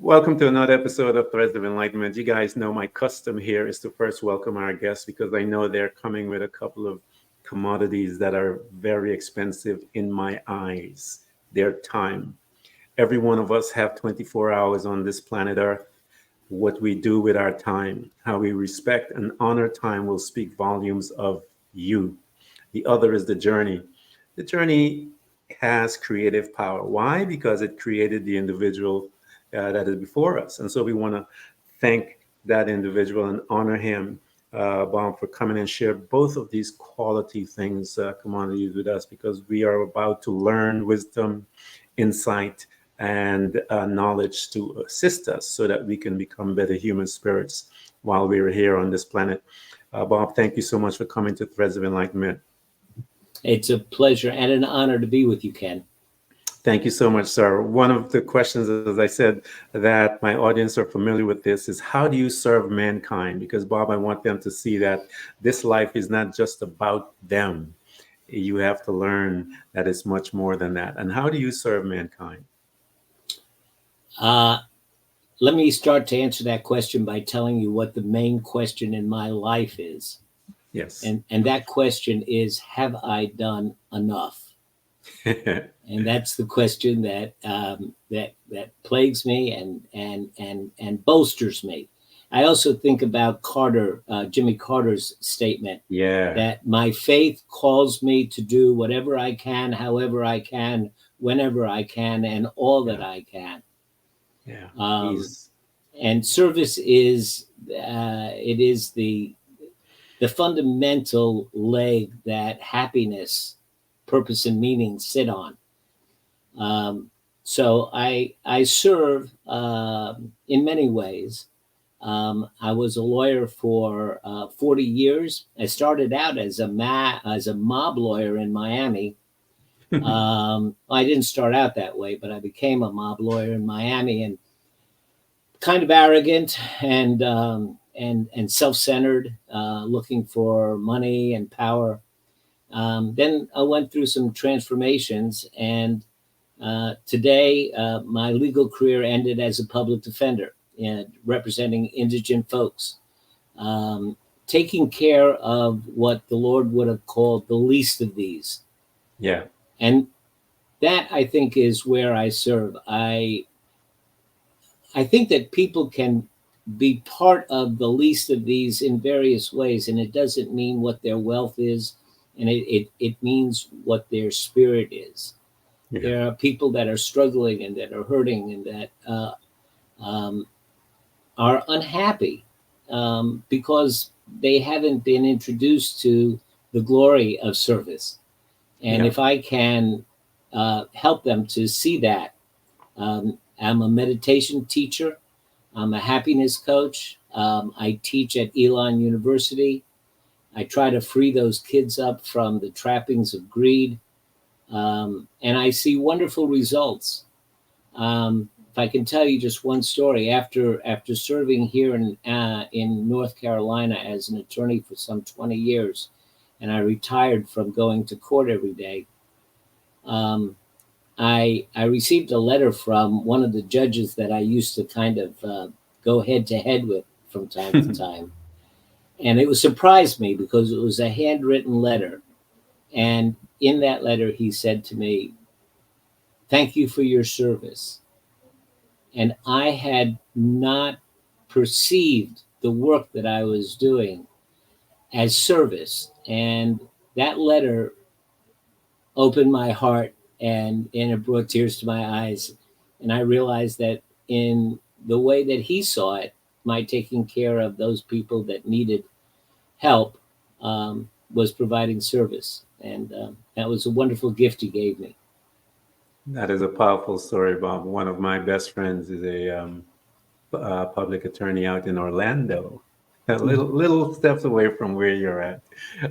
Welcome to another episode of Threads of Enlightenment. You guys know my custom here is to first welcome our guests because I know they're coming with a couple of commodities that are very expensive in my eyes, their time. Every one of us have 24 hours on this planet Earth. What we do with our time, how we respect and honor time will speak volumes of you. The other is the journey. The journey has creative power. Why? Because it created the individual that is before us. And so we want to thank that individual and honor him, Bob, for coming and share both of these quality things, commodities with us, because we are about to learn wisdom, insight, and knowledge to assist us so that we can become better human spirits while we're here on this planet. Bob, thank you so much for coming to Threads of Enlightenment. It's a pleasure and an honor to be with you, Ken. Thank you so much, sir. One of the questions, as I said, that my audience are familiar with this is how do you serve mankind? Because, Bob, I want them to see that this life is not just about them. You have to learn that it's much more than that. And how do you serve mankind? Let me start to answer that question by telling you what the main question in my life is. Yes. And that question is, have I done enough? And that's the question that plagues me and bolsters me. I also think about Jimmy Carter's statement that my faith calls me to do whatever I can, however I can, whenever I can, and all that I can. And service is it is the fundamental leg that happiness, purpose, and meaning sit on. So I serve in many ways. I was a lawyer for 40 years. I started out as a mob lawyer in Miami. I didn't start out that way, but I became a mob lawyer in Miami, and kind of arrogant and self-centered, looking for money and power. Then I went through some transformations, and today my legal career ended as a public defender, representing indigent folks, taking care of what the Lord would have called the least of these. Yeah. And that, I think, is where I serve. I think that people can be part of the least of these in various ways, and it doesn't mean what their wealth is, and it means what their spirit is. Yeah. There are people that are struggling and that are hurting and that are unhappy because they haven't been introduced to the glory of service. And if I can help them to see that, I'm a meditation teacher. I'm a happiness coach. I teach at Elon University. I try to free those kids up from the trappings of greed. And I see wonderful results. If I can tell you just one story, after serving here in North Carolina as an attorney for some 20 years, and I retired from going to court every day, I received a letter from one of the judges that I used to kind of go head to head with from time to time. And it surprised me because it was a handwritten letter. And in that letter, he said to me, "Thank you for your service." And I had not perceived the work that I was doing as service. And that letter opened my heart and it brought tears to my eyes. And I realized that in the way that he saw it, my taking care of those people that needed help was providing service. And that was a wonderful gift he gave me. That is a powerful story, Bob. One of my best friends is a public attorney out in Orlando, a little steps away from where you're at,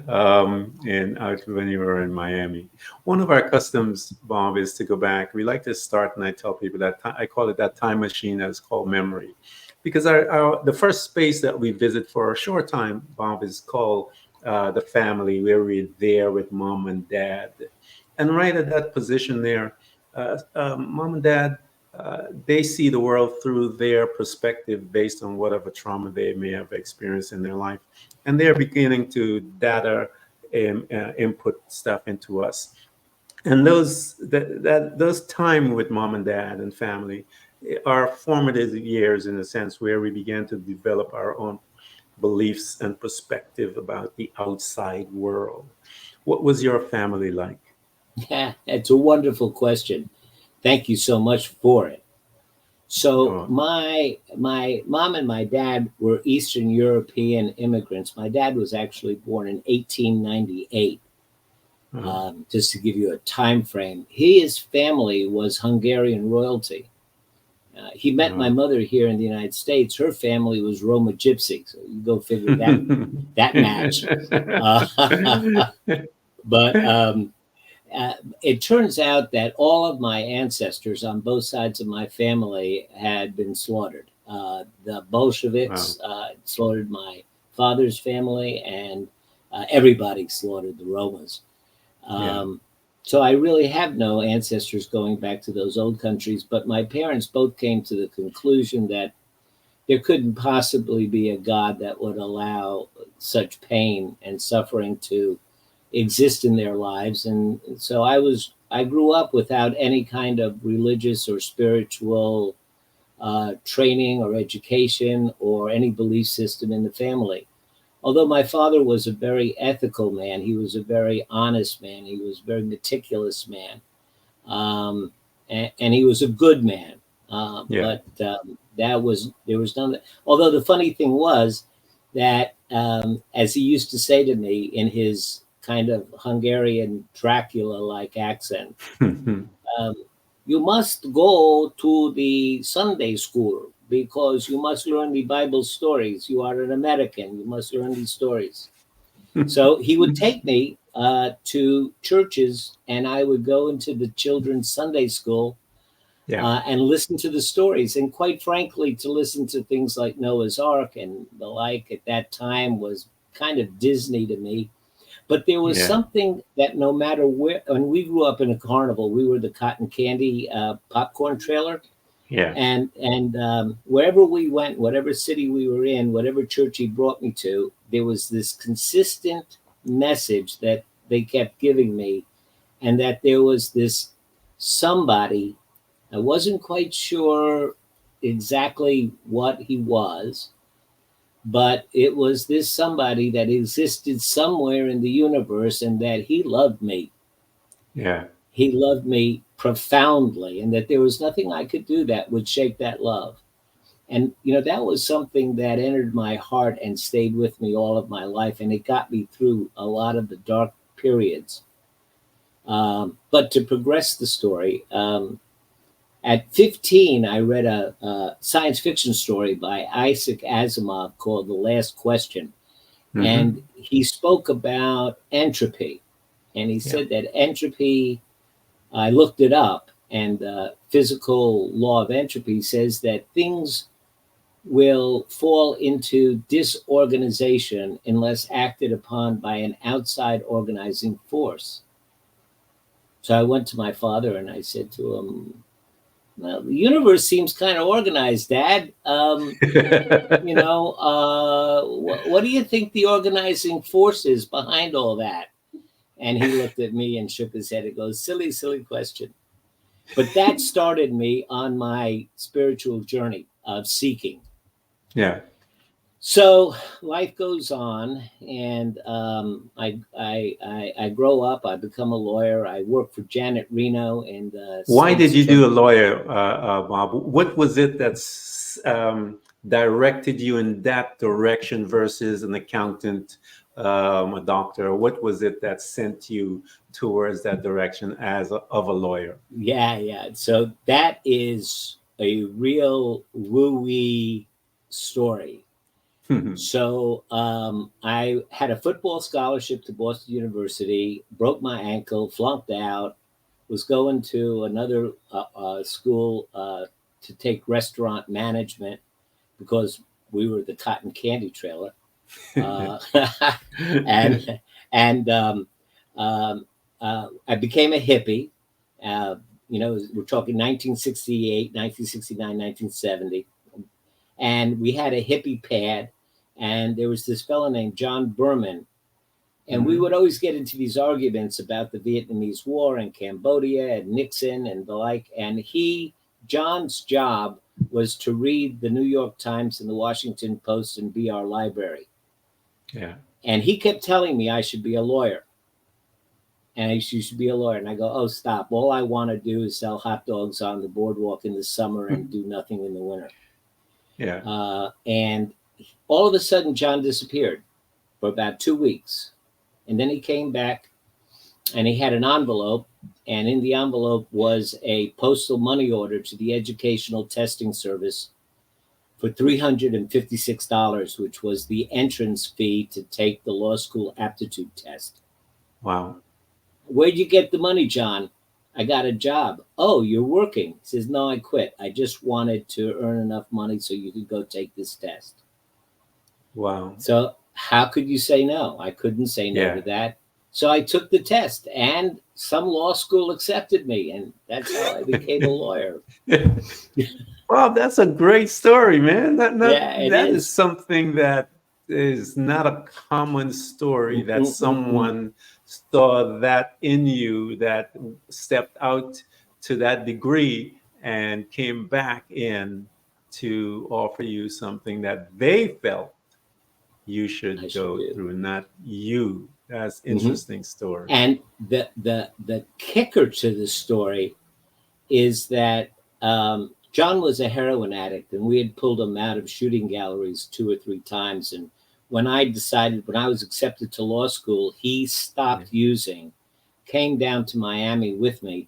and out when you were in Miami. One of our customs, Bob, is to go back. We like to start, and I tell people that I call it that time machine that is called memory, because the first space that we visit for a short time, Bob, is called the family, where we're there with mom and dad, and right at that position there, mom and dad they see the world through their perspective based on whatever trauma they may have experienced in their life. And they're beginning to data input stuff into us. And those time with mom and dad and family are formative years in a sense where we began to develop our own beliefs and perspective about the outside world. What was your family like? Yeah, it's a wonderful question. Thank you so much for it. So Oh, my mom and my dad were Eastern European immigrants. My dad was actually born in 1898. oh, Just to give you a time frame, his family was Hungarian royalty. He met my oh. mother here in the United States. Her family was Roma Gypsy, so you go figure that match. Uh, but it turns out that all of my ancestors on both sides of my family had been slaughtered. The Wow. Bolsheviks slaughtered my father's family, and everybody slaughtered the Romas. Yeah. Um, so I really have no ancestors going back to those old countries, but my parents both came to the conclusion that there couldn't possibly be a God that would allow such pain and suffering to exist in their lives. And so I grew up without any kind of religious or spiritual training or education or any belief system in the family. Although my father was a very ethical man, he was a very honest man, he was a very meticulous man, and he was a good man. Yeah. But that was there was none. Although the funny thing was that, as he used to say to me in his kind of Hungarian Dracula-like accent, um, you must go to the Sunday school because you must learn the Bible stories. You are an American. You must learn these stories. So he would take me to churches, and I would go into the children's Sunday school Yeah. and listen to the stories. And quite frankly, to listen to things like Noah's Ark and the like at that time was kind of Disney to me. But there was Yeah. something that no matter where, and we grew up in a carnival, we were the cotton candy popcorn trailer. Yeah. And wherever we went, whatever city we were in, whatever church he brought me to, there was this consistent message that they kept giving me, and that there was this somebody. I wasn't quite sure exactly what he was, but it was this somebody that existed somewhere in the universe, and that he loved me. Yeah. He loved me profoundly, and that there was nothing I could do that would shake that love. And, that was something that entered my heart and stayed with me all of my life. And it got me through a lot of the dark periods. But to progress the story, at 15, I read a science fiction story by Isaac Asimov called The Last Question. Hmm. And he spoke about entropy. And he Yeah. said that entropy, I looked it up, and the physical law of entropy says that things will fall into disorganization unless acted upon by an outside organizing force. So I went to my father and I said to him, well, the universe seems kind of organized, Dad. What do you think the organizing force is behind all that? And he looked at me and shook his head and goes, silly, silly question. But that started me on my spiritual journey of seeking. Yeah. So life goes on, and I grow up. I become a lawyer. I work for Janet Reno in the Why did state's you do a attorney. lawyer, Bob? What was it that's directed you in that direction versus an accountant, a doctor? What was it that sent you towards that direction of a lawyer? Yeah, yeah. So that is a real woo-wee story. So I had a football scholarship to Boston University, broke my ankle, flunked out, was going to another school to take restaurant management because we were the cotton candy trailer, uh, and and I became a hippie. we're talking 1968, 1969, 1970. And we had a hippie pad, and there was this fellow named John Berman. And we Mhm. would always get into these arguments about the Vietnamese War and Cambodia and Nixon and the like. And John's job was to read the New York Times and the Washington Post and be our library. Yeah. And he kept telling me I should be a lawyer. And I should be a lawyer. And I go, oh, stop. All I want to do is sell hot dogs on the boardwalk in the summer and do nothing in the winter. Yeah. And all of a sudden, John disappeared for about 2 weeks. And then he came back, and he had an envelope. And in the envelope was a postal money order to the Educational Testing Service for $356, which was the entrance fee to take the law school aptitude test. Wow. Where'd you get the money, John? I got a job. Oh, you're working. He says, no, I quit. I just wanted to earn enough money so you could go take this test. Wow. So how could you say no? I couldn't say no Yeah. to that. So I took the test, and some law school accepted me, and that's how I became a lawyer. Wow, that's a great story, man. Yeah, it That is is. something that is not a common story, that Mm-mm-mm. someone saw that in you, that stepped out to that degree and came back in to offer you something that they felt you I should should go do. through, not you. That's Mm-hmm. interesting story. And the kicker to the story is that John was a heroin addict, and we had pulled him out of shooting galleries 2 or 3 times. And when I was accepted to law school, he Yeah. stopped using, came down to Miami with me,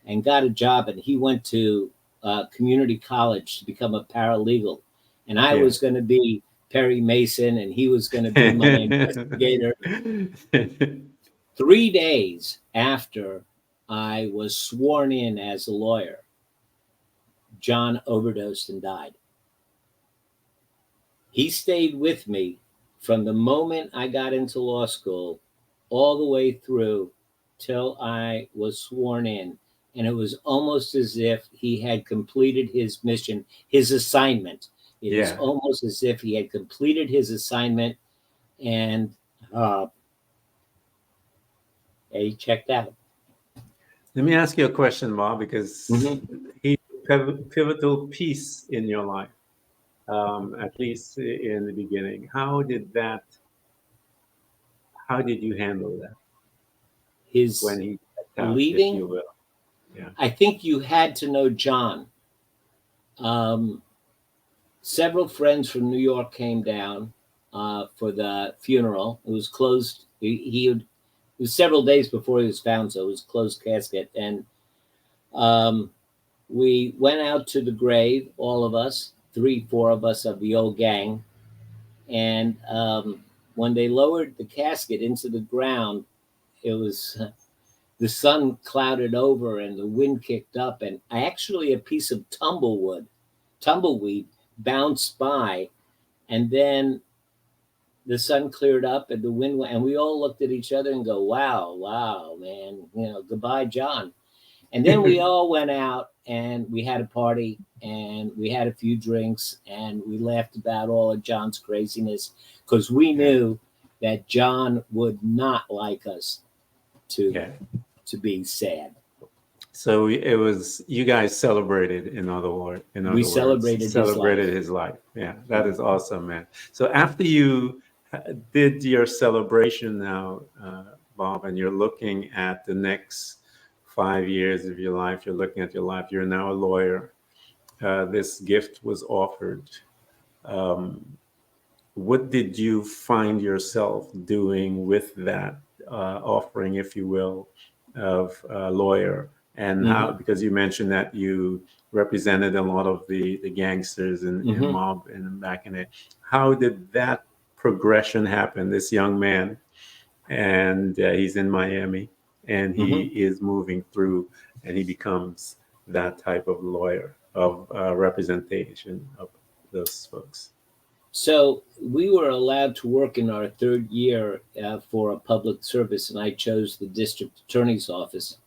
and got a job. And he went to community college to become a paralegal. And I Yeah. was going to be Perry Mason, and he was going to be my investigator. 3 days after I was sworn in as a lawyer, John overdosed and died. He stayed with me from the moment I got into law school all the way through till I was sworn in. And it was almost as if he had completed his mission, his assignment. It is Yeah. almost as if he had completed his assignment, and uh, he checked out. Let me ask you a question, Bob, because Mm-hmm. he's a pivotal piece in your life, at least in the beginning. How did you handle that His when he checked out, if leaving, you will? Yeah. I think you had to know John. Um, Several friends from New York came down for the funeral. It was closed. It was several days before he was found, so it was closed casket. And um, we went out to the grave, all of us, 3, 4 of us of the old gang. And when they lowered the casket into the ground, it was the sun clouded over and the wind kicked up, and actually a piece of tumbleweed bounced by, and then the sun cleared up and the wind went, and we all looked at each other and go, wow, wow, man, goodbye, John. And then we all went out and we had a party and we had a few drinks and we laughed about all of John's craziness, because we Yeah. knew that John would not like us to Yeah. to be sad. So it was you guys celebrated, in We other words, celebrated his celebrated life. his life. Yeah, that is awesome, man. So after you did your celebration now, Bob, and you're looking at the next 5 years of your life, you're looking at your life. You're now a lawyer. This gift was offered. Um, what did you find yourself doing with that offering, if you will, of a lawyer? And how, Hmm. because you mentioned that you represented a lot of the gangsters in Hmm. mob and back in it. How did that progression happen? This young man, and he's in Miami, and he Hmm. is moving through, and he becomes that type of lawyer of representation of those folks. So we were allowed to work in our third year for a public service, and I chose the district attorney's office.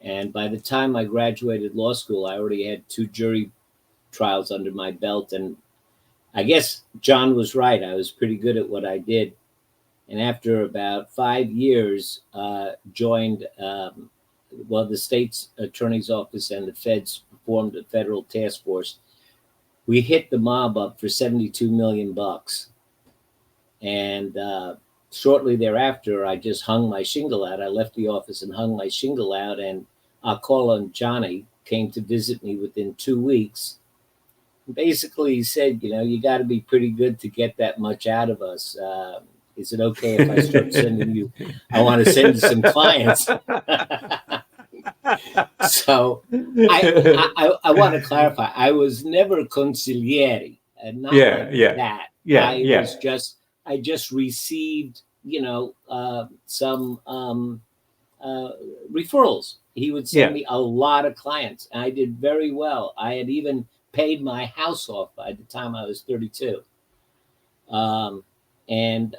And by the time I graduated law school, I already had 2 jury trials under my belt. And I guess John was right. I was pretty good at what I did. And after about 5 years, joined, the state's attorney's office and the feds formed a federal task force. We hit the mob up for 72 million bucks. And shortly thereafter, I just hung my shingle out. I left the office and hung my shingle out, and I'll call on Johnny came to visit me within 2 weeks. Basically, he said, you got to be pretty good to get that much out of us. Is it okay if I start sending you? I want to send you some clients. So I want to clarify. I was never consigliere, not like that. I just received, some referrals. He would send me a lot of clients, and I did very well. I had even paid my house off by the time I was 32. And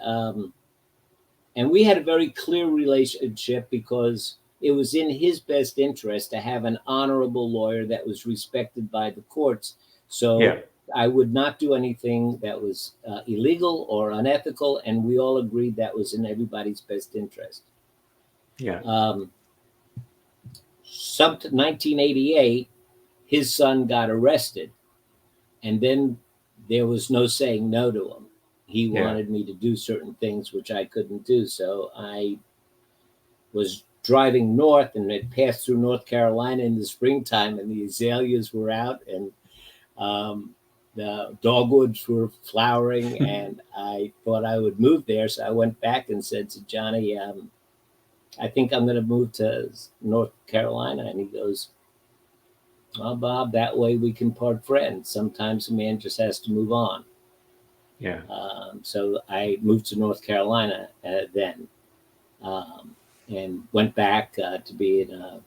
we had a very clear relationship because it was in his best interest to have an honorable lawyer that was respected by the courts. So I would not do anything that was illegal or unethical, and we all agreed that was in everybody's best interest. 1988, his son got arrested, and then there was no saying no to him. He wanted me to do certain things which I couldn't do. So I was driving north and had passed through North Carolina in the springtime, and the azaleas were out, and the dogwoods were flowering, and I thought I would move there. So I went back and said to Johnny, I think I'm going to move to North Carolina. And he goes, well, Bob, that way we can part friends. Sometimes a man just has to move on. So I moved to North Carolina then, and went back to be in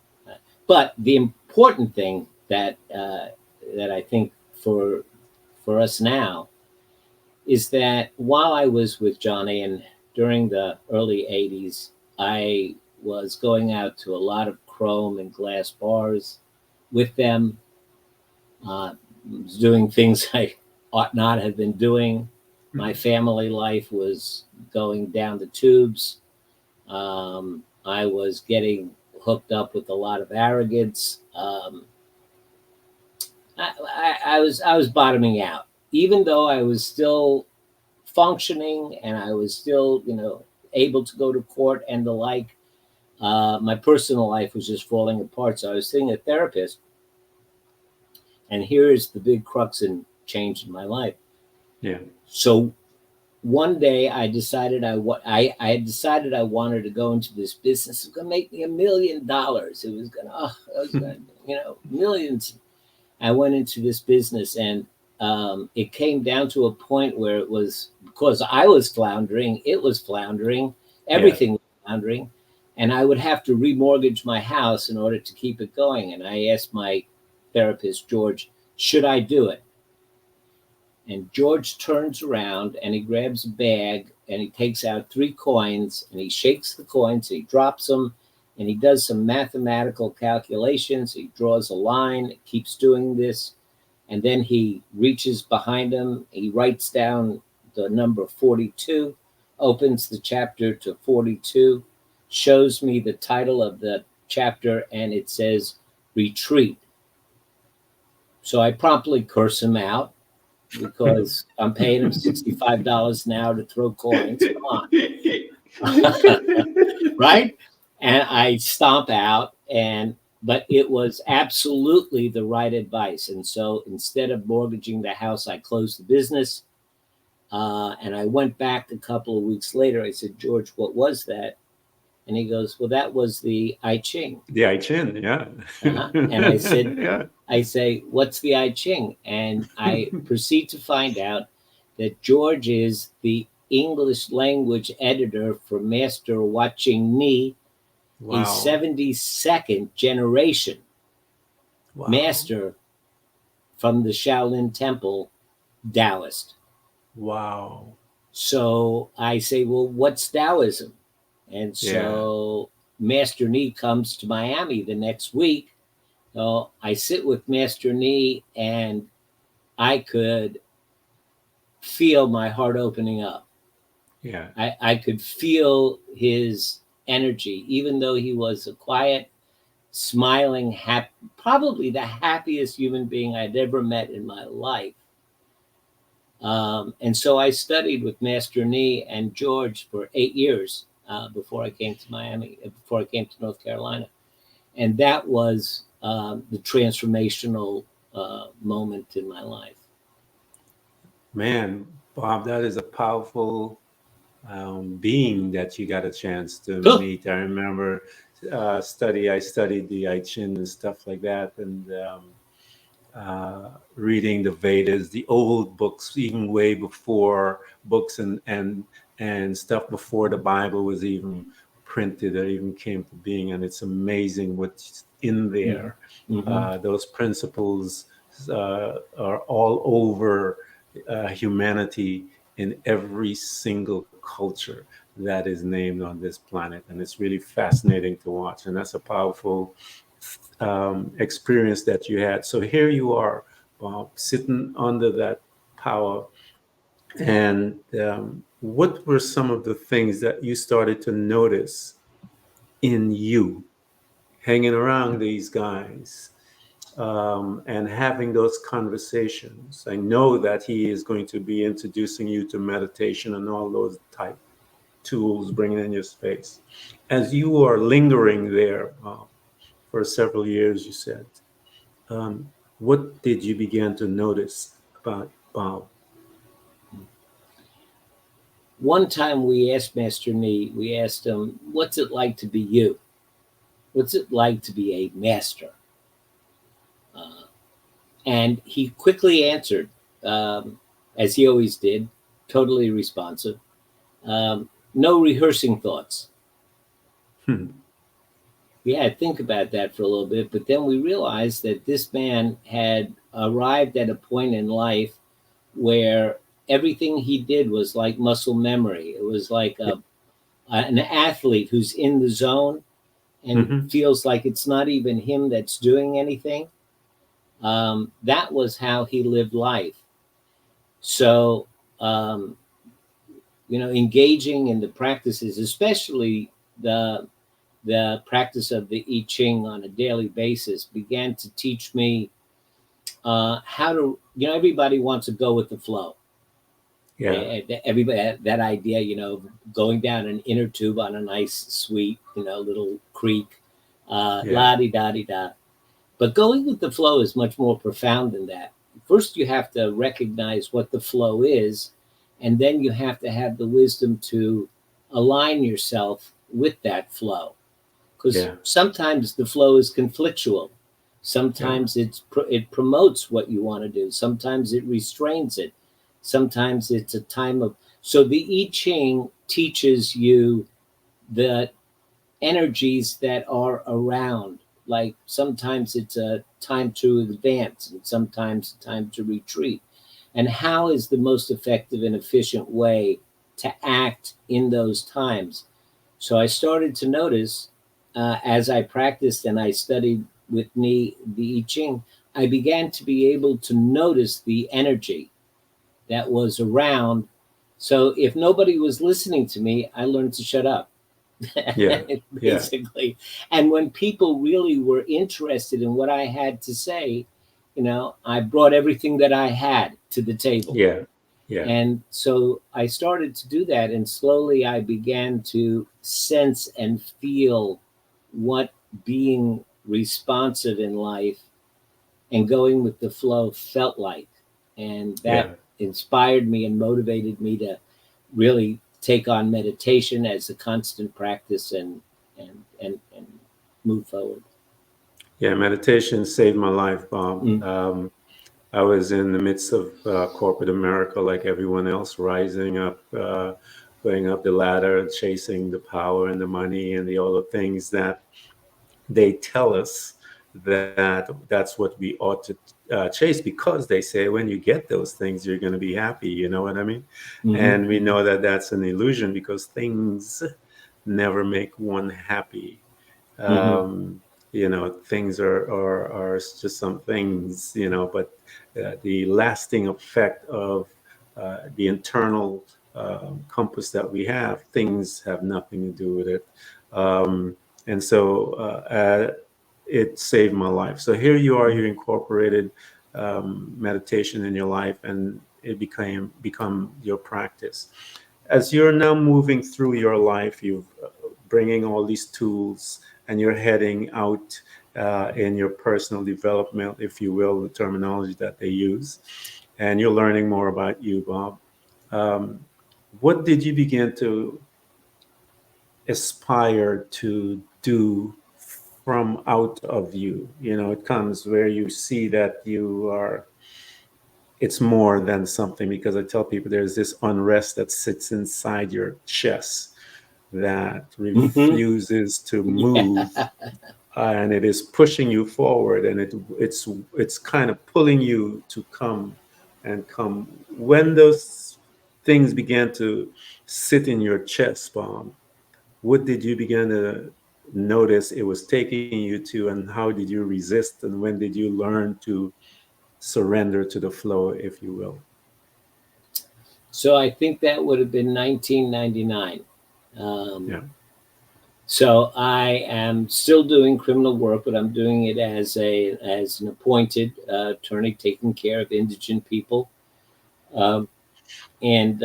but the important thing that I think for us now is that while I was with Johnny and during the early 80s, I was going out to a lot of chrome and glass bars with them, doing things I ought not have been doing. My family life was going down the tubes. I was getting hooked up with a lot of arrogance. I was bottoming out, even though I was still functioning and I was still, able to go to court and the like. My personal life was just falling apart. So I was seeing a therapist, and here's the big crux and change in my life. So one day I decided I had decided I wanted to go into this business. It was going to make me $1 million. It was going to, millions. I went into this business, and it came down to a point where it was, because I was floundering, it was floundering, everything was floundering, and I would have to remortgage my house in order to keep it going. And I asked my therapist, George, should I do it? And George turns around and he grabs a bag and he takes out 3 coins and he shakes the coins, he drops them, and he does some mathematical calculations. He draws a line, keeps doing this, and then he reaches behind him. He writes down the number 42, opens the chapter to 42, shows me the title of the chapter, and it says Retreat. So I promptly curse him out, because I'm paying him $65 an hour to throw coins. Come on. Right? And I stomp out, but it was absolutely the right advice. And so instead of mortgaging the house, I closed the business. And I went back a couple of weeks later. I said, George, what was that? And he goes, well, that was the I Ching. The I Ching, yeah. And I said, I say, what's the I Ching? And I proceed to find out that George is the English language editor for Master Watching Me in 72nd generation. Master from the Shaolin Temple, Taoist. Wow. So I say, well, what's Taoism? And so Master Nee comes to Miami the next week. So I sit with Master Nee, and I could feel my heart opening up. Yeah. I could feel his energy, even though he was a quiet, smiling, probably the happiest human being I'd ever met in my life. And so I studied with Master Nee and George for 8 years before I came to Miami, before I came to North Carolina. And that was the transformational moment in my life. Man, Bob, that is a powerful being that you got a chance to Huh. meet. I remember I studied the I Ching and stuff like that, and reading the Vedas, the old books, even way before books and stuff before the Bible was even printed or even came to being. And it's amazing what's in there. Mm-hmm. Those principles are all over humanity in every single culture that is named on this planet. And it's really fascinating to watch. And that's a powerful experience that you had. So here you are, sitting under that power. And what were some of the things that you started to notice in you hanging around these guys and having those conversations? I know that he is going to be introducing you to meditation and all those type tools bringing in your space. As you are lingering there for several years, you said, what did you begin to notice about Bob? One time we asked Master Nee, we asked him, what's it like to be you? What's it like to be a master? Uh, and he quickly answered, as he always did, totally responsive. No rehearsing thoughts. Hmm. Yeah, think about that for a little bit. But then we realized that this man had arrived at a point in life where everything he did was like muscle memory. It was like an athlete who's in the zone and Mm-hmm. feels like it's not even him that's doing anything. That was how he lived life. So, um, engaging in the practices, especially the practice of the I Ching on a daily basis, began to teach me how to. Everybody wants to go with the flow. Yeah. Everybody that idea, going down an inner tube on a nice, sweet, little creek, Yeah. la di da di da. But going with the flow is much more profound than that. First, you have to recognize what the flow is, and then you have to have the wisdom to align yourself with that flow. Because Yeah. sometimes the flow is conflictual. Yeah. Sometimes it promotes what you want to do. Sometimes it restrains it. Sometimes it's a time of. So the I Ching teaches you the energies that are around. Like sometimes it's a time to advance, and sometimes a time to retreat. And how is the most effective and efficient way to act in those times? So I started to notice as I practiced and I studied with the I Ching, I began to be able to notice the energy that was around. So if nobody was listening to me, I learned to shut up. Yeah. Yeah. Basically. And when people really were interested in what I had to say, I brought everything that I had to the table. Yeah. Yeah. And so I started to do that, and slowly I began to sense and feel what being responsive in life and going with the flow felt like. And that Yeah. inspired me and motivated me to really take on meditation as a constant practice and move forward. Yeah. Meditation saved my life, Bob. Mm. I was in the midst of corporate America, like everyone else, rising up, going up the ladder, chasing the power and the money and the all the things that they tell us that that's what we ought to chase, because they say when you get those things, you're going to be happy. You know what I mean? Hmm. And we know that that's an illusion, because things never make one happy. Hmm. Things are just some things, but the lasting effect of the internal compass that we have, things have nothing to do with it. And so it saved my life. So here you are, you incorporated meditation in your life, and it become your practice. As you're now moving through your life, you've bringing all these tools, and you're heading out in your personal development, if you will, the terminology that they use, and you're learning more about you, Bob. Um, what did you begin to aspire to do from out of you? It comes where you see that you are, it's more than something, because I tell people there's this unrest that sits inside your chest that Hmm. refuses to Yeah. move, and it is pushing you forward, and it's kind of pulling you to come. When those things began to sit in your chest, Bomb, what did you begin to notice it was taking you to, and how did you resist, and when did you learn to surrender to the flow, if you will? So I think that would have been 1999. Um, Yeah. so I am still doing criminal work, but I'm doing it as an appointed attorney taking care of indigent people. Um, and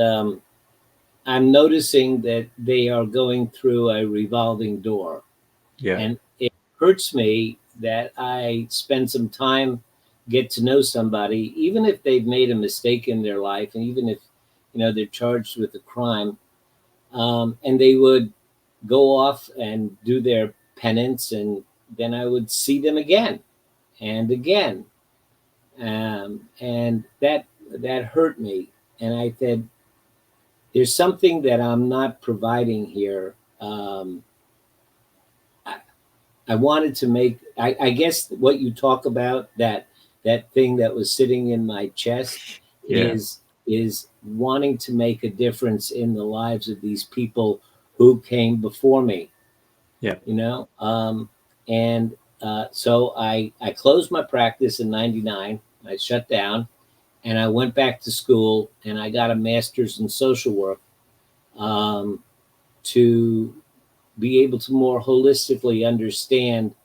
I'm noticing that they are going through a revolving door. Yeah. And it hurts me that I spend some time, get to know somebody, even if they've made a mistake in their life, and even if they're charged with a crime, and they would go off and do their penance, and then I would see them again and again, and that hurt me. And I said, "There's something that I'm not providing here." I, I wanted to make. I guess what you talk about, that thing that was sitting in my chest, Yeah. is wanting to make a difference in the lives of these people who came before me. Yeah. You know, and so I closed my practice in '99. I shut down, and I went back to school, and I got a master's in social work, um, to be able to more holistically understand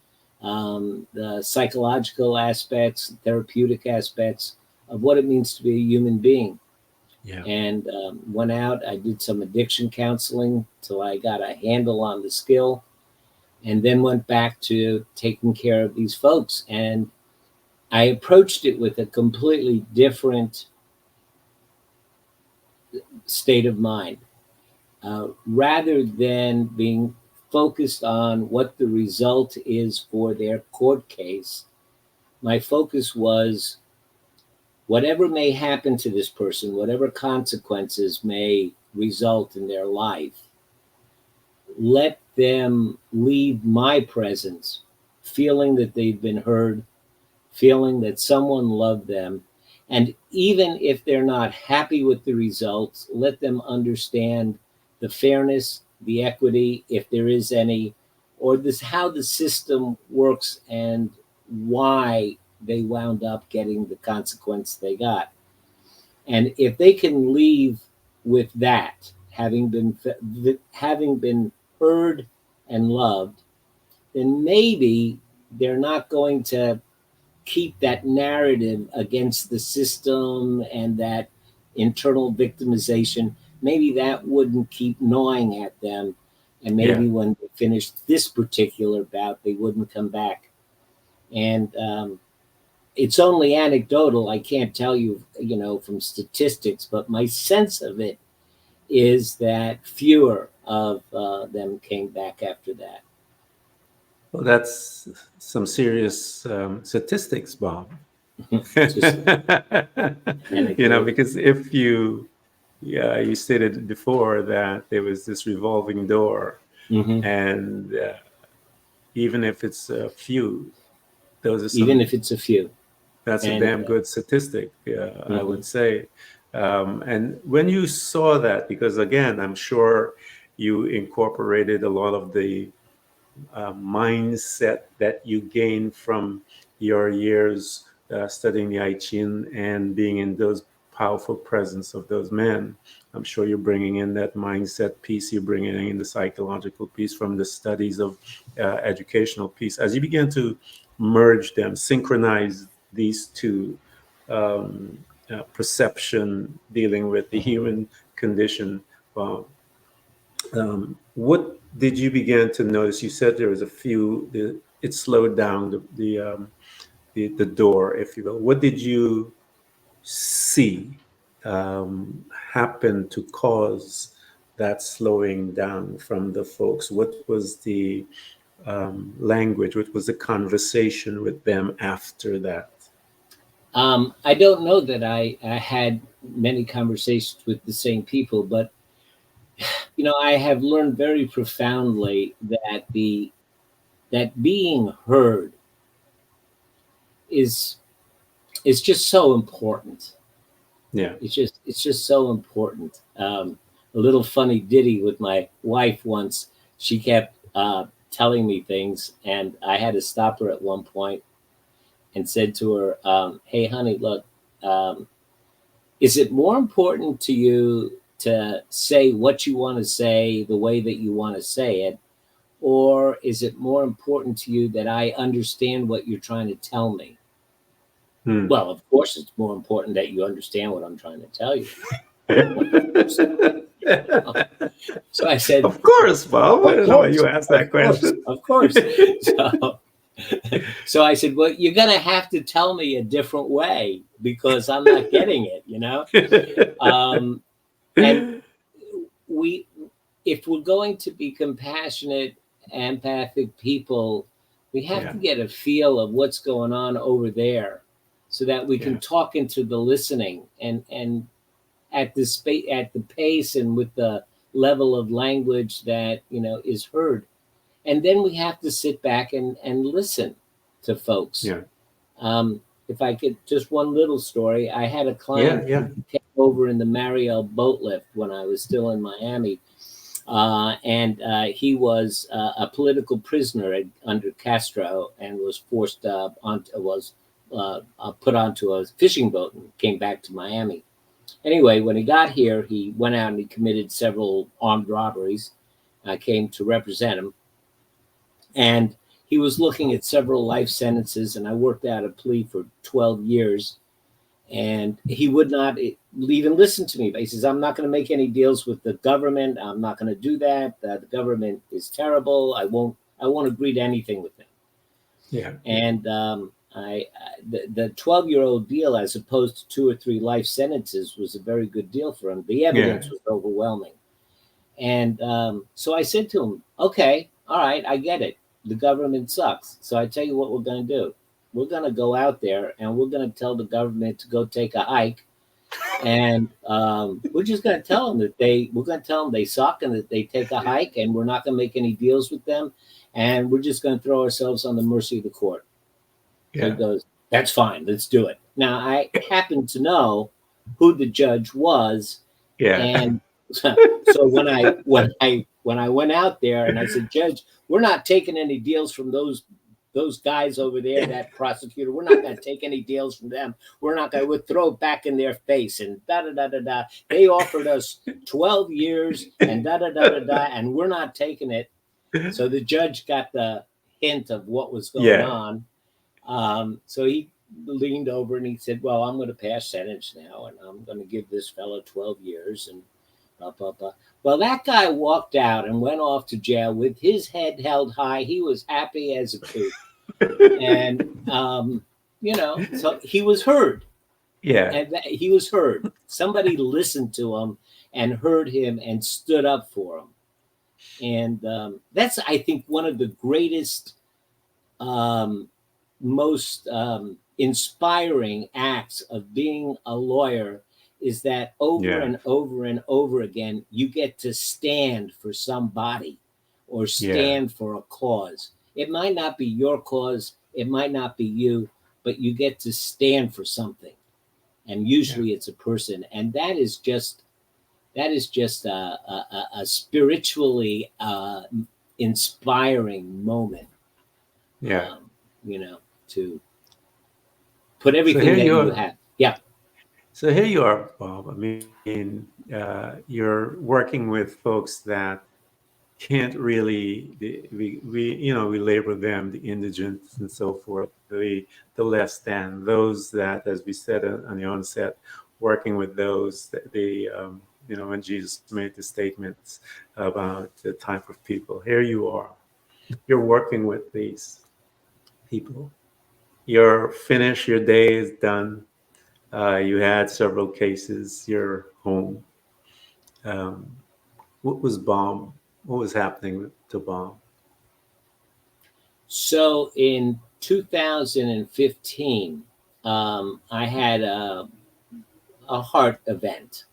the psychological aspects, therapeutic aspects of what it means to be a human being. Yeah. And went out, I did some addiction counseling till I got a handle on the skill, and then went back to taking care of these folks. And I approached it with a completely different state of mind. Rather than being focused on what the result is for their court case, my focus was whatever may happen to this person, whatever consequences may result in their life, let them leave my presence feeling that they've been heard, feeling that someone loved them. And even if they're not happy with the results, let them understand the fairness, the equity, if there is any, or this how the system works and why they wound up getting the consequence they got. And if they can leave with that, having been heard and loved, then maybe they're not going to keep that narrative against the system and that internal victimization. Maybe that wouldn't keep gnawing at them. And Yeah. maybe when they finish this particular bout, they wouldn't come back. And it's only anecdotal. I can't tell you, from statistics, but my sense of it is that fewer of them came back after that. Well, that's some serious statistics, Bob. Just anecdotal. Because if you, yeah, you stated before that there was this revolving door, Hmm. and even if it's a few, those are Even some. if it's a few. That's a And damn good statistic, I mhm. would say. And when you saw that, because again, I'm sure you incorporated a lot of the mindset that you gain from your years studying the I Ching and being in those powerful presence of those men. I'm sure you're bringing in that mindset piece, you're bringing in the psychological piece from the studies of educational piece. As you begin to merge them, synchronize these two, perception dealing with the human condition, uh, what did you begin to notice? You said there was a few. It slowed down the door, if you will. What did you see happen to cause that slowing down from the folks? What was the language? What was the conversation with them after that? I don't know that I had many conversations with the same people, but I have learned very profoundly that being heard is just so important. Yeah. It's just so important. A little funny ditty with my wife once. She kept telling me things, and I had to stop her at one point and said to her, "Hey, honey, look, um, is it more important to you to say what you want to say the way that you want to say it, or is it more important to you that I understand what you're trying to tell me?" Hmm. Well, of course, it's more important that you understand what I'm trying to tell you. 100%. So I said, Of course, Bob. I "Of don't know why course, you asked of that course, question. of course." So, so I said, "Well, you're going to have to tell me a different way because I'm not getting it. Um, and we, if we're going to be compassionate, empathic people, we have Yeah, to get a feel of what's going on over there, so that we can yeah, talk into the listening and at the space, at the pace, and with the level of language that is heard. And then we have to sit back and listen to folks. yeah, If I could, just one little story. I had a yeah, client yeah. who came over in the Mariel boat lift when I was still in Miami, and he was a political prisoner under Castro, and was forced put onto a fishing boat and came back to Miami. Anyway, when he got here, he went out and he committed several armed robberies. I came to represent him, and he was looking at several life sentences, and I worked out a plea for 12 years. And he would not even listen to me. But he says, "I'm not going to make any deals with the government. I'm not going to do that. The government is terrible. I won't agree to anything with them." Yeah, And the 12-year-old deal, as opposed to 2 or 3 life sentences, was a very good deal for him. The yeah, evidence was overwhelming. And so I said to him, "Okay, all right, I get it. The government sucks. So I tell you what we're going to do. We're going to go out there and we're going to tell the government to go take a hike. And we're just going to tell them we're going to tell them they suck and that they take a hike, and we're not going to make any deals with them. And we're just going to throw ourselves on the mercy of the court." So he yeah, goes, "That's fine. Let's do it." Now, I happen to know who the judge was, yeah, and so when I went out there and I said, "Judge, we're not taking any deals from those guys over there, that prosecutor. We're not going to take any deals from them. We're not going to, we'll throw it back in their face, and da da da da da. They offered us 12 years and da da da da da, and we're not taking it." So the judge got the hint of what was going yeah, on. So he leaned over and he said, "Well, I'm going to pass sentence now, and I'm going to give this fellow 12 years." And blah, blah, blah. Well, that guy walked out and went off to jail with his head held high. He was happy as a coot. And, so he was heard. yeah, And he was heard. Somebody listened to him and heard him and stood up for him. And that's, I think, one of the greatest, um, most inspiring acts of being a lawyer, is that over yeah, and over and over again, you get to stand for somebody or yeah, stand for a cause. It might not be your cause, it might not be you, but you get to stand for something. And yeah, usually it's a person. And that is just a spiritually inspiring moment, Yeah. you know, to put So everything here that you you are. have. Yeah. So here you are, Bob. I mean, you're working with folks that can't really, we label them the indigents and so forth, the less than, those that, as we said on the onset, working with those that when Jesus made the statements about the type of people. Here you are. You're working with these people. You're finished. Your day is done. You had several cases. You're home. Um, what was Bomb? What was happening to Bomb? So in 2015, I had a heart event.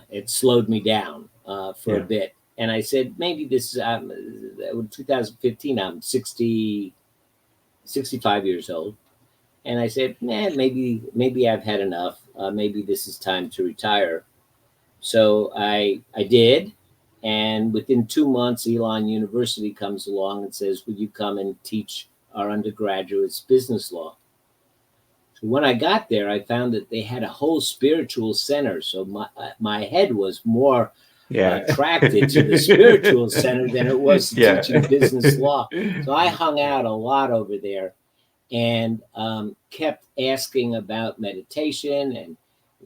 It slowed me down for a Yeah. bit. And I said, maybe this is 2015, I'm 65 years old. And I said, maybe I've had enough. Maybe this is time to retire. So I did. And within 2 months, Elon University comes along and says, would you come and teach our undergraduates business law? So when I got there, I found that they had a whole spiritual center. So my head was more Yeah. attracted to the spiritual center than it was to Yeah. teaching business law. So I hung out a lot over there and kept asking about meditation. And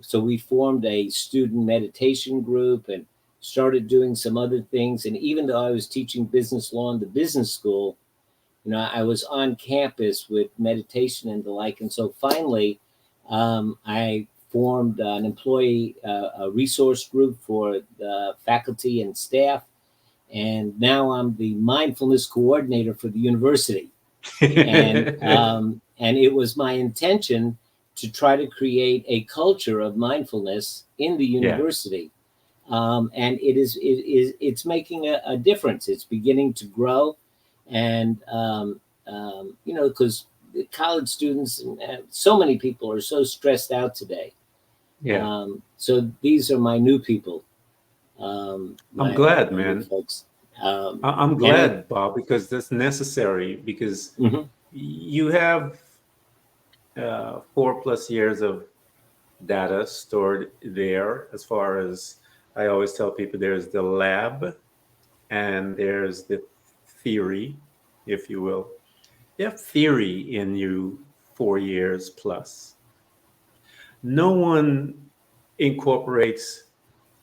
so we formed a student meditation group and started doing some other things. And even though I was teaching business law in the business school, I was on campus with meditation and the like. And so finally, I formed an employee a resource group for the faculty and staff. And now I'm the mindfulness coordinator for the university. And it was my intention to try to create a culture of mindfulness in the Yeah. university. And it's making a difference. It's beginning to grow. And because college students and so many people are so stressed out today. Yeah. So these are my new people, I'm my glad, new man. folks. I'm And it, glad, Bob, because that's necessary because mhm, you have 4+ years of data stored there. As far as I always tell people, there's the lab and there's the theory, if you will. You have theory in you 4 years plus. No one incorporates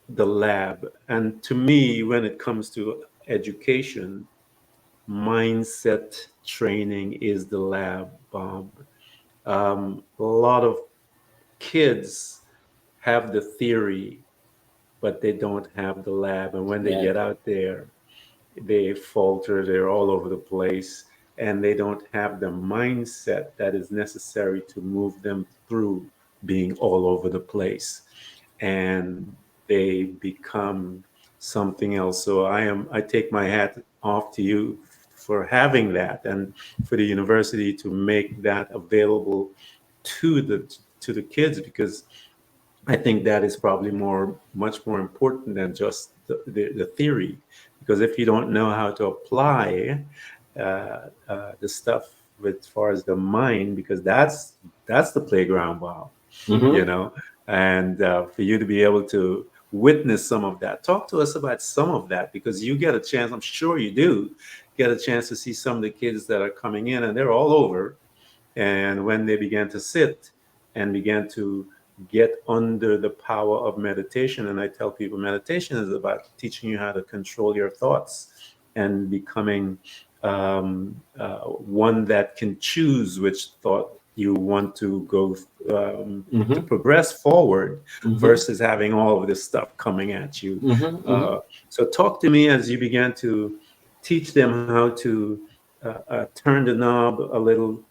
the lab. And to me, when it comes to education, mindset training is the lab, Bob. A lot of kids have the theory, but they don't have the lab. And when they yeah, get out there, they falter, they're all over the place, and they don't have the mindset that is necessary to move them through being all over the place. And they become something else. So I take my hat off to you for having that and for the university to make that available to the kids, because I think that is probably much more important than just the theory. Because if you don't know how to apply the stuff with as far as the mind, because that's the playground, Bob, you hmm know, and for you to be able to witness some of that, talk to us about some of that, because you get a chance. I'm sure you do get a chance to see some of the kids that are coming in, and they're all over, and when they began to sit and began to get under the power of meditation, and I tell people meditation is about teaching you how to control your thoughts and becoming one that can choose which thought you want to go to hmm progress forward hmm versus having all of this stuff coming at you. hmm hmm So talk to me as you began to teach them how to turn the knob a little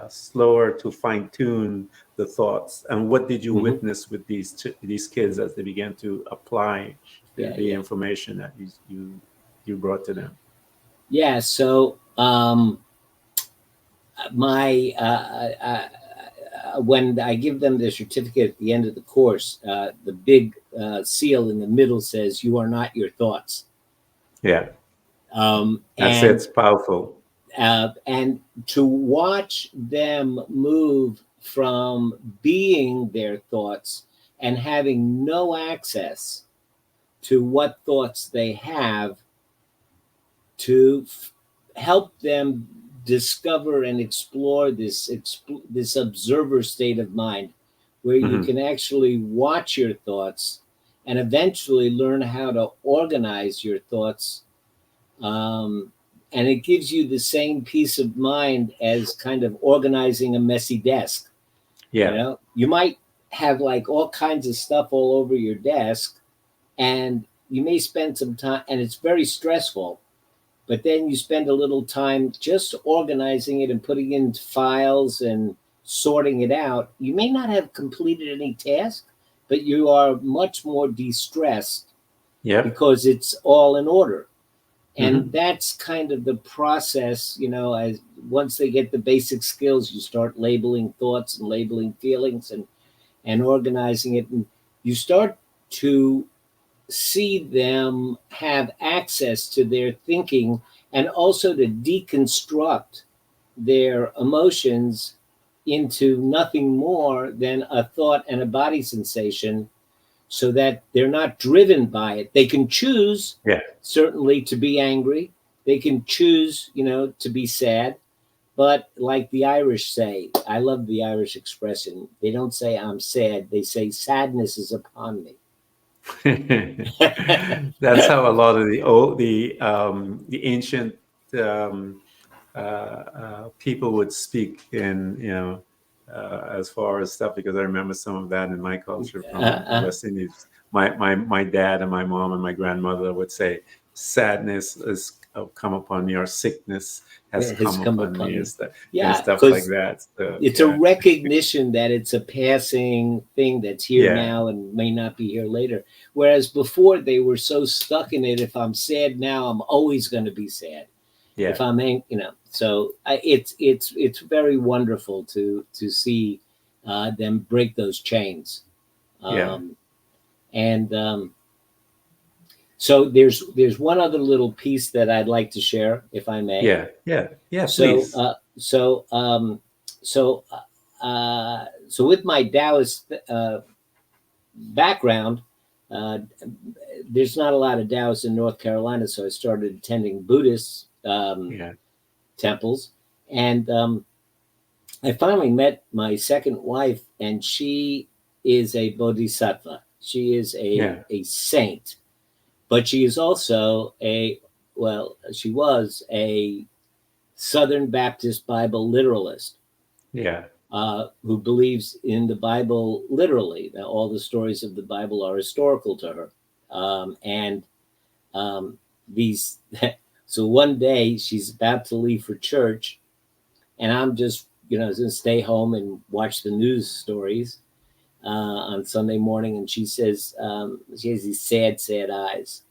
slower to fine tune the thoughts. And what did you hmm witness with these kids as they began to apply yeah, the yeah, information that you brought to them? yeah. So my when I give them the certificate at the end of the course, the big seal in the middle says, "You are not your thoughts." Yeah. That's it. And It's powerful. and to watch them move from being their thoughts and having no access to what thoughts they have, to help them discover and explore this observer state of mind, where you Hmm. can actually watch your thoughts and eventually learn how to organize your thoughts. And it gives you the same peace of mind as kind of organizing a messy desk. Yeah. You might have like all kinds of stuff all over your desk, and you may spend some time, and it's very stressful, but then you spend a little time just organizing it and putting it into files and sorting it out. You may not have completed any task, but you are much more de-stressed Yep. because it's all in order. And Hmm. that's kind of the process. As once they get the basic skills, you start labeling thoughts and labeling feelings, and organizing it, and you start to see them have access to their thinking, and also to deconstruct their emotions into nothing more than a thought and a body sensation, so that they're not driven by it. They can choose, Yeah. certainly, to be angry. They can choose, to be sad. But like the Irish say, I love the Irish expression. They don't say I'm sad. They say sadness is upon me. That's how a lot of the ancient um, people would speak in, as far as stuff, because I remember some of that in my culture from the uh, West Indies. My dad and my mom and my grandmother would say, "Sadness has come upon me," or "Sickness has it has come come upon me," upon me. and Yeah, stuff like because that. So, it's a yeah, recognition that it's a passing thing that's here yeah, now and may not be here later. Whereas before they were so stuck in it. If I'm sad now, I'm always going to be sad. If yeah, I'm so it's very wonderful to see them break those chains. yeah, Um, and So there's one other little piece that I'd like to share, if I may. yeah, yeah, yeah. So Please. so so with my Taoist background, uh, there's not a lot of Taoists in North Carolina, so I started attending Buddhist Yeah, temples, and I finally met my second wife, and she is a bodhisattva. She is a yeah, saint, but she is also she was a Southern Baptist Bible literalist, yeah, who believes in the Bible literally, that all the stories of the Bible are historical to her. And these, so one day she's about to leave for church, and I'm just, going to stay home and watch the news stories on Sunday morning. And she says, she has these sad, sad eyes.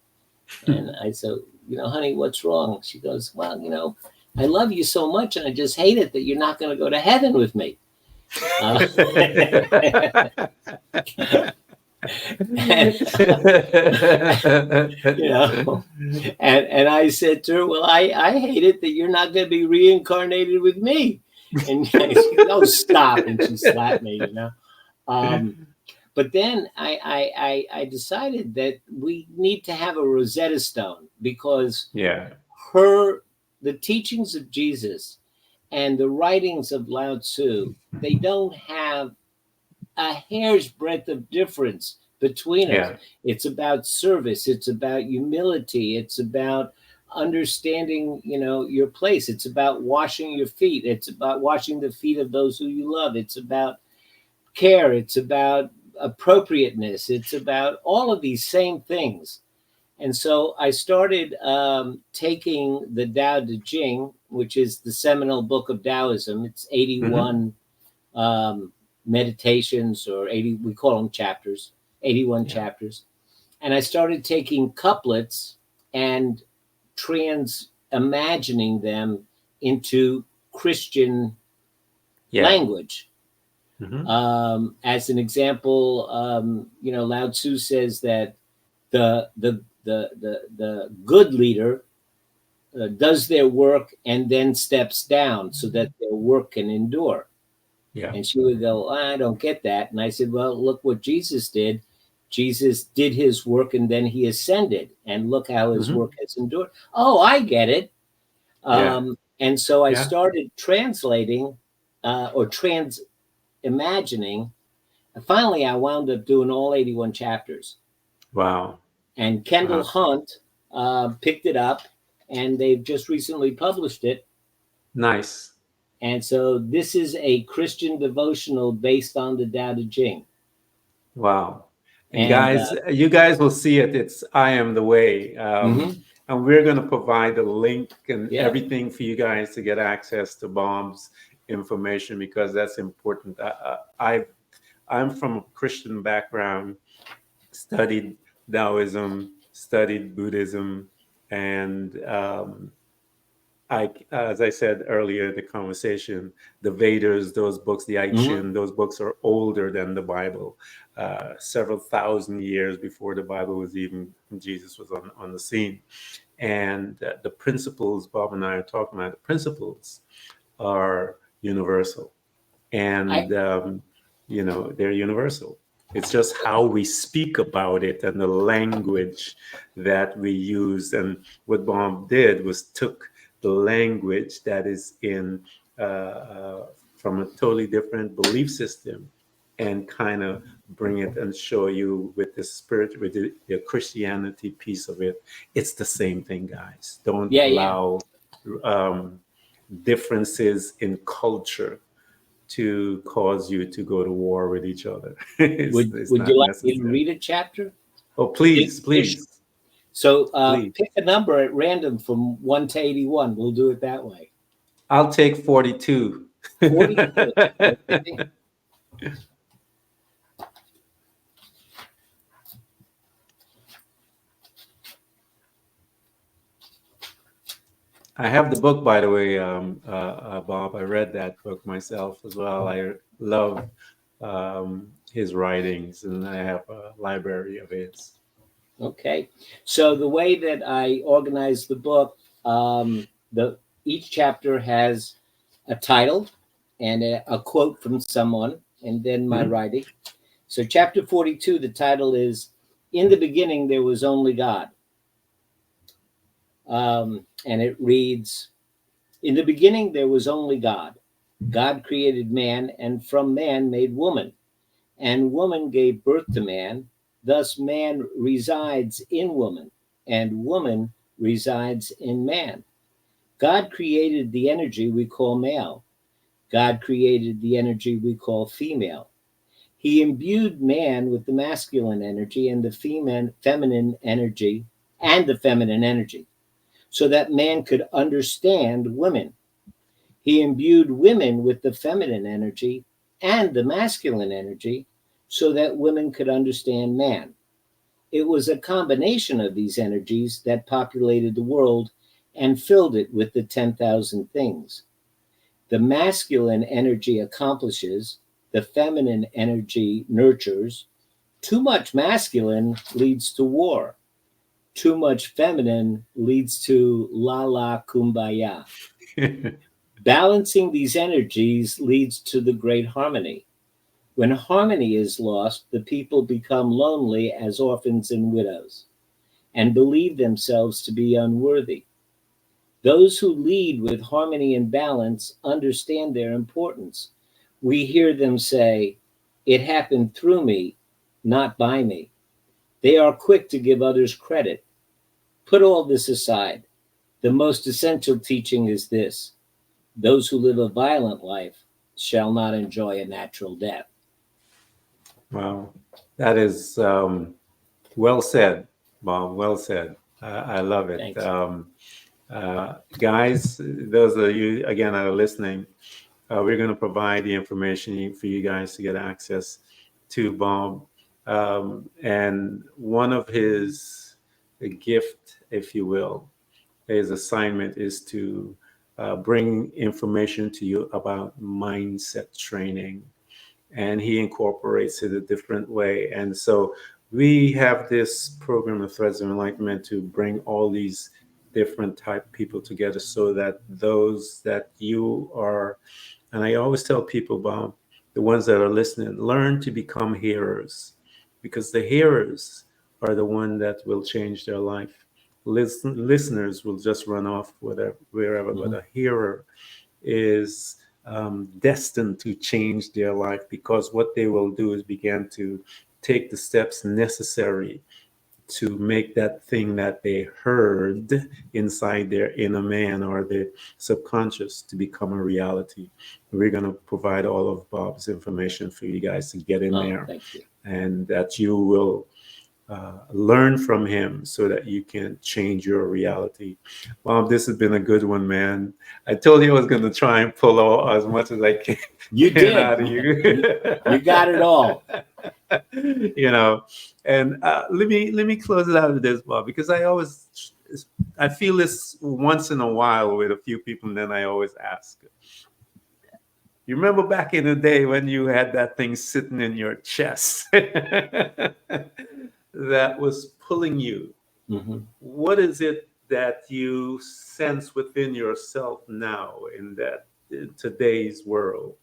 And I said, honey, what's wrong? She goes, well, I love you so much, and I just hate it that you're not going to go to heaven with me. Uh, and, you know, and I said to her, well, I hate it that you're not going to be reincarnated with me. And she goes, oh, stop. And she slapped me. But then I decided that we need to have a Rosetta Stone, because Yeah, the teachings of Jesus and the writings of Lao Tzu, they don't have a hair's breadth of difference between us. yeah, It's about service. It's about humility. It's about understanding, your place. It's about washing your feet. It's about washing the feet of those who you love. It's about care. It's about appropriateness. It's about all of these same things. And so I started taking the Tao Te Ching, which is the seminal book of Taoism. It's hmm, 81 meditations, or 80, we call them chapters, 81 yeah, chapters. And I started taking couplets and imagining them into Christian yeah, language. hmm, As an example, Lao Tzu says that the good leader does their work and then steps down so that their work can endure. Yeah. And she would go, I don't get that. And I said, well, look what Jesus did. Jesus did his work and then he ascended, and look how his Hmm. work has endured. Oh, I get it. Yeah. And so I Yeah. started translating or trans imagining. Finally, I wound up doing all 81 chapters. Wow. And Kendall Wow. Hunt picked it up, and they've just recently published it. Nice. And so this is a Christian devotional based on the Tao Te Ching. Wow. And And guys, you guys will see it. It's I Am the Way. mhm, And we're going to provide the link and yeah, everything for you guys to get access to Bob's information, because that's important. I'm from a Christian background, studied Taoism, studied Buddhism, and as I said earlier in the conversation, the Vedas, those books, the I mhm. Ching, those books are older than the Bible, several thousand years before the Bible was even, Jesus was on the scene. And the principles Bob and I are talking about, the principles are universal. I And, they're universal. It's just how we speak about it and the language that we use. And what Bob did was took the language that is in from a totally different belief system and kind of bring it and show you with the spirit, with the Christianity piece of it. It's the same thing, guys. Don't yeah, yeah. allow um, differences in culture to cause you to go to war with each other. It's Would you not like me to necessary. read a chapter? Oh, Big please, fish. please, So please. pick a number at random from 1 to 81. We'll do it that way. I'll take 42. 42. Okay. I have the book, by the way, Bob. I read that book myself as well. I love his writings, and I have a library of his. Okay. So the way that I organize the book, the each chapter has a title and a quote from someone, and then my Mhm. writing. So chapter 42, the title is "In the Beginning There Was Only God," and it reads, "In the beginning there was only God. God created man, and from man made woman, and woman gave birth to man. Thus man resides in woman, and woman resides in man. God created the energy we call male. God created the energy we call female. He imbued man with the masculine energy and the feminine energy so that man could understand women. He imbued women with the feminine energy and the masculine energy so that women could understand man. It was a combination of these energies that populated the world and filled it with the 10,000 things. The masculine energy accomplishes, the feminine energy nurtures. Too much masculine leads to war. Too much feminine leads to la la kumbaya. Balancing these energies leads to the great harmony. When harmony is lost, the people become lonely as orphans and widows and believe themselves to be unworthy. Those who lead with harmony and balance understand their importance. We hear them say, "It happened through me, not by me." They are quick to give others credit. Put all this aside. The most essential teaching is this: those who live a violent life shall not enjoy a natural death. Wow, that is well said, Bob. Well said. I love it. Thanks. Guys, those of you again that are listening, we're going to provide the information for you guys to get access to Bob. And one of his gift, if you will, his assignment is to bring information to you about mindset training, and he incorporates it a different way. And so we have this program of Threads of Enlightenment to bring all these different type of people together so that those that you are, and I always tell people about the ones that are listening, learn to become hearers, because the hearers are the one that will change their life. Listeners will just run off wherever, but Mhm. a hearer is destined to change their life, because what they will do is begin to take the steps necessary to make that thing that they heard inside their inner man or the subconscious to become a reality. We're going to provide all of Bob's information for you guys to get in Oh, there, thank you. and that you will learn from him so that you can change your reality. Bob, this has been a good one, man. I told you I was going to try and pull all as much as I can, You can did. out of You, you. you got it all. You know, and let me close it out with this, Bob, because I feel this once in a while with a few people, and then I always ask, you remember back in the day when you had that thing sitting in your chest that was pulling you? Hmm. What is it that you sense within yourself now, in today's world,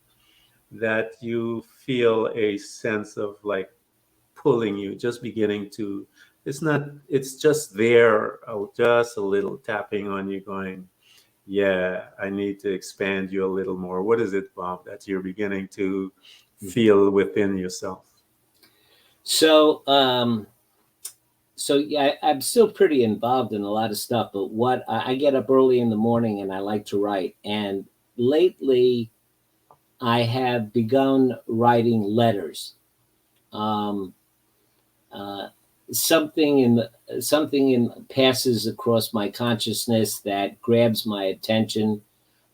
that you feel a sense of like pulling you, just beginning to, it's not, it's just there, just a little tapping on you, going, yeah, I need to expand you a little more. What is it, Bob, that you're beginning to feel within yourself? So, so yeah, I'm still pretty involved in a lot of stuff. But what I get up early in the morning and I like to write. And lately, I have begun writing letters. Um, uh, something in passes across my consciousness that grabs my attention,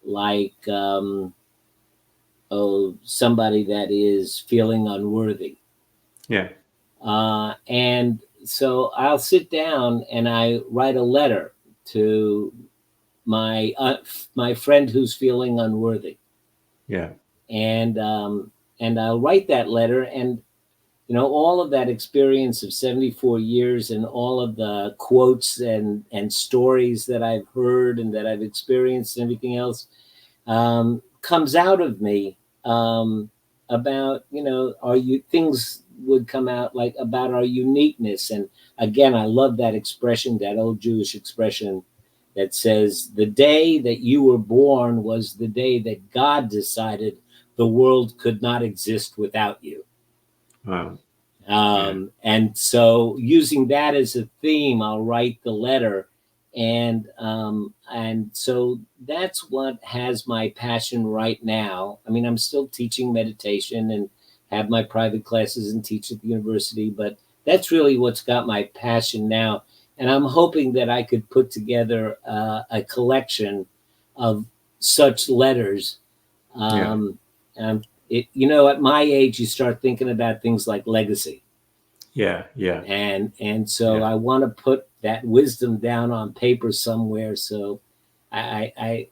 like somebody that is feeling unworthy. Yeah. And so I'll sit down and I write a letter to my friend who's feeling unworthy, Yeah. and I'll write that letter, and all of that experience of 74 years and all of the quotes and stories that I've heard and that I've experienced and everything else comes out of me, about, our things would come out like about our uniqueness. And again, I love that expression, that old Jewish expression that says, the day that you were born was the day that God decided the world could not exist without you. Wow. Yeah. And so, using that as a theme, I'll write the letter, and so that's what has my passion right now. I mean, I'm still teaching meditation and have my private classes and teach at the university, but that's really what's got my passion now. And I'm hoping that I could put together a collection of such letters. Yeah. Um, at my age, you start thinking about things like legacy, Yeah. Yeah. and so Yeah. I want to put that wisdom down on paper somewhere. So I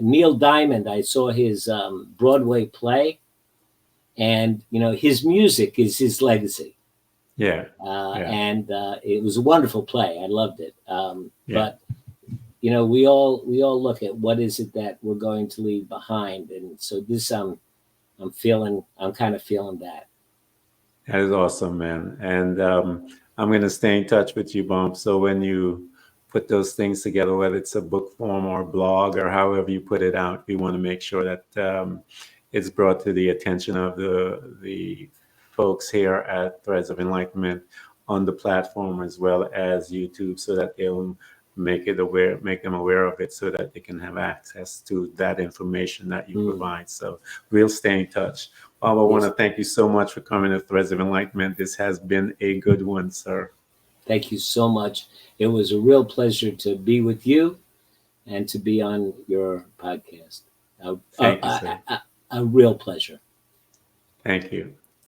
Neil Diamond, I saw his Broadway play, and his music is his legacy. Yeah. Yeah. And it was a wonderful play. I loved it. Yeah. But we all look at what is it that we're going to leave behind, and so this I'm kind of feeling that. That is awesome, man. And I'm going to stay in touch with you, Bump. So when you put those things together, whether it's a book form or blog or however you put it out, we want to make sure that it's brought to the attention of the folks here at Threads of Enlightenment on the platform as well as YouTube, so that they'll make them aware of it, so that they can have access to that information that you Mm, provide. So we'll stay in touch. Bob, I want yes. to thank you so much for coming to Threads of Enlightenment. This has been a good one, sir. Thank you so much. It was a real pleasure to be with you and to be on your podcast. A, a, Thank you, a, sir. a, a real pleasure. Thank you.